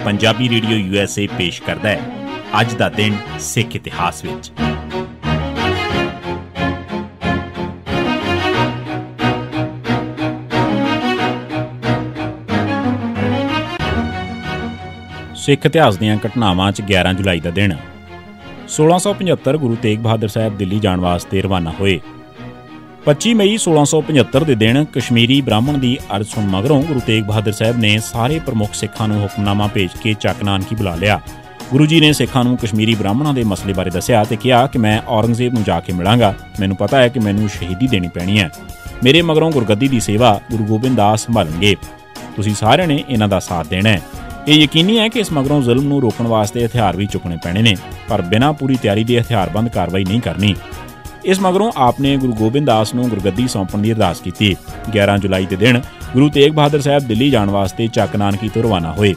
Punjabi radio USA पेश करता है अज दा दिन सिख इतिहास विच। सिख इतिहास दीआं घटनावां च 11 जुलाई का दिन 1675 गुरु तेग बहादुर साहब दिल्ली जाण वास्ते रवाना होए। 25 मई 1675 के दिन कश्मीरी ब्राह्मण की अर्ज सुन मगरों गुरु तेग बहादुर साहब ने सारे प्रमुख सिखां नूं हुक्मनामा भेज के चक नानकी बुला लिया। गुरु जी ने सिखां नूं कश्मीरी ब्राह्मणों के मसले बारे दस्सिया ते कहा कि मैं औरंगजेब नूं जाके मिलांगा, मैनूं पता है कि मैनूं शहीदी देनी पैनी है, मेरे मगरों गुरगद्दी की सेवा गुरु गोबिंद दास संभालणगे, तुसीं सारिआं ने इन्हां दा साथ देना है। ये यकीनी है कि इस मगरों जुल्म नूं रोकण वास्ते हथियार भी चुकने पैने ने, पर बिना पूरी तैयारी के हथियारबंद कार्रवाई नहीं करनी। इस मगरों आपने गुरु गोबिंद दास नूं गुरगद्दी सौंपण की अरदास की। 11 जुलाई के दिन गुरु तेग बहादुर साहब दिल्ली जाण वास्ते चक नानकी तो रवाना होए।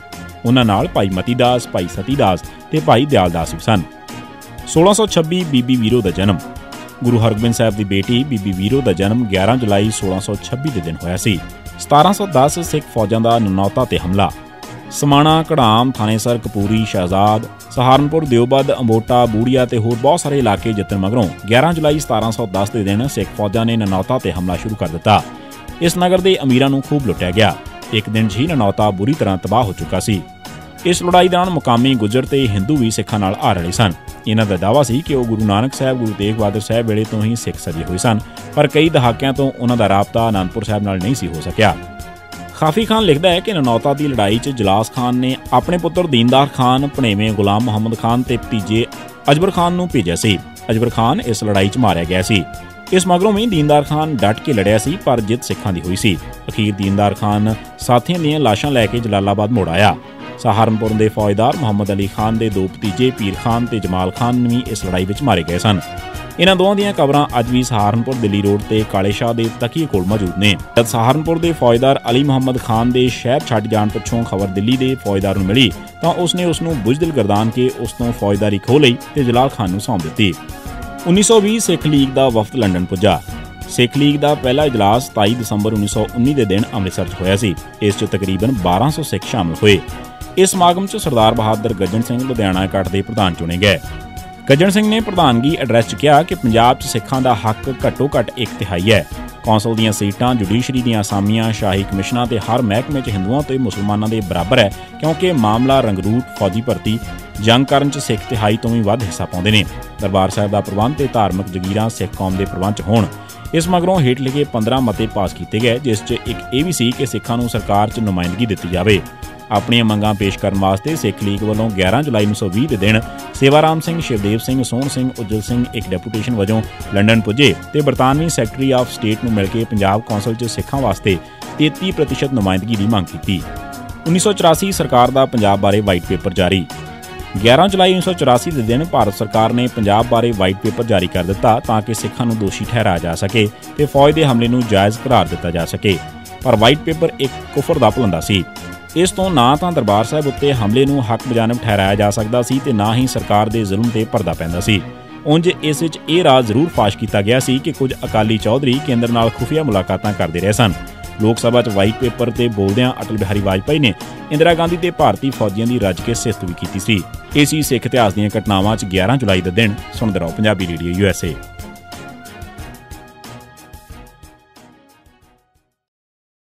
उन्हां नाल भाई मती दास, भाई सती दास ते भाई दयाल दास भी सन। 1626 बीबी वीरो का जन्म। गुरु हरगोबिंद साहब की बेटी बीबी वीरो का जन्म 11 जुलाई 1626 के दिन होया सी। 1710 सिख फौजां का ननौता ते हमला। समाणा, घड़ाम, थानेसर, कपूरी, शहजाद, सहारनपुर, दियोबद, अंबोटा, बूड़िया ते होर बहुत सारे इलाके जितन मगरों 11 जुलाई 1710 के दिन सिख फौजां ने ननौता ते हमला शुरू कर दिता। इस नगर के अमीरां नूं खूब लुटिया गया। एक दिन ही ननौता बुरी तरह तबाह हो चुका सी। इस लड़ाई दौरान मुकामी गुजर ते हिंदू भी सिखां नाल आ रले सन। इन्हां दा दावा सी कि गुरु नानक साहब, गुरु तेग बहादुर साहब वेले तो ही सिख सजे हुए सन, पर कई दहाकिਆਂ तो उन्हां दा राबता आनंदपुर साहब नाल नहीं सी हो सकिया। खाफी खान लिखता है कि ननौता की लड़ाई च जलास खान ने अपने पुत्र दीनदार खान, भणेवें गुलाम मुहम्मद खान ते भतीजे अजबर खान नूं भेजिया सी। अजबर खान इस लड़ाई च मारिया गया सी। इस मगरों भी दीनदार खान डट के लड़िया सी, पर जित सिखां दी हुई सी। अखीर दीनदार खान साथियों दीआं लाशां लैके जलालाबाद मुड़ आया। सहारनपुर के फौजदार मुहम्मद अली खान के 2 भतीजे पीर खान ते जमाल खान भी इस लड़ाई में मारे गए सन। इन्हां दोवां दीआं कबरां अज भी सहारनपुर दिल्ली रोड ते काले शाह के तकीए कोल मौजूद ने। जद सहारनपुर के फौजदार अली मुहम्मद खान के शहर छड्ड जाण पिछों खबर दिल्ली के फौजदार नूं मिली तां उसने उसनूं बुजदिल गर्दान के उस तों फौजदारी खोह लई ते जलाल खान नूं सौंप दित्ती। 1920 सिख लीग का वफद लंडन पुजा। सिख लीग का पहला इजलास 23 दिसंबर 1919 के दिन अमृतसर च होया सी। इस च तकरीबन 1200 सिख शामिल हुए। इस समागम च सरदार बहादुर गजन सिंह लुधियाना इकट्ठ के प्रधान चुने गए। गजन सिंह ने प्रधानगी एड्रैस च कहा कि पंजाब च सिखां दा हक घट्टो घट्ट 1 तिहाई है। कौंसल दीआं सीटां, जुडिशरी दीआं असामियां, शाही कमिशनां ते हर महकमे च हिंदुआं ते मुसलमानां दे बराबर है, क्योंकि मामला रंगरूट, फौजी भर्ती, जंग करन च सिख तिहाई तो भी वध हिस्सा पाउंदे ने। दरबार साहिब दा प्रबंध ते धार्मिक जगीरां सिख कौम दे प्रबंध च होण। इस मगरों हेठ लिखे 15 मते पास किए गए, जिस च एक ये भी सी कि सिखां नूं सरकार च नुमाइंदगी दित्ती जावे। अपनी मंगां पेश करने वास्ते सिख लीग वालों 11 जुलाई 1920 के दिन सेवाराम सिंह, शिवदेव सिंह, सोहन सिंह, उज्जल सिंह एक डेपूटेशन वजों लंडन पुजे ते बरतानवी सैकटरी ऑफ स्टेट नूं मिल के पंजाब कौंसल च सिखां वास्ते 33% नुमाइंदगी की मांग की। 1984 सरकार का पंजाब बारे वाइट पेपर जारी। 11 जुलाई 1984 के दिन भारत सरकार ने पंजाब बारे वाइट पेपर जारी कर दिता ताकि सिखां नूं दोषी ठहराया जा सके ते फौज के हमले नूं जायज़ करार दिता जा सके। पर वाइट पेपर एक कुफर दा भुलंदा सी। इस तो ना तो दरबार साहब उत्ते हमले नूं हक बजानब ठहराया जा सकता सी ते ना ही सरकार के जुल्म ते पर्दा पैंदा सी। उंज इस विच ये राज जरूर फाश किया गया सी कि कुछ अकाली चौधरी केंद्र नाल खुफिया मुलाकातां करते रहे सन। लोक सभा च वाइट पेपर ते बोलदिआं अटल बिहारी वाजपेयी ने इंदिरा गांधी ते भारती फौजियों की रज के सिफत भी की सी। इसी सिख इतिहास दीआं घटनावां च 11 जुलाई का दिन। सुणदे रहो पंजाबी रेडियो USA।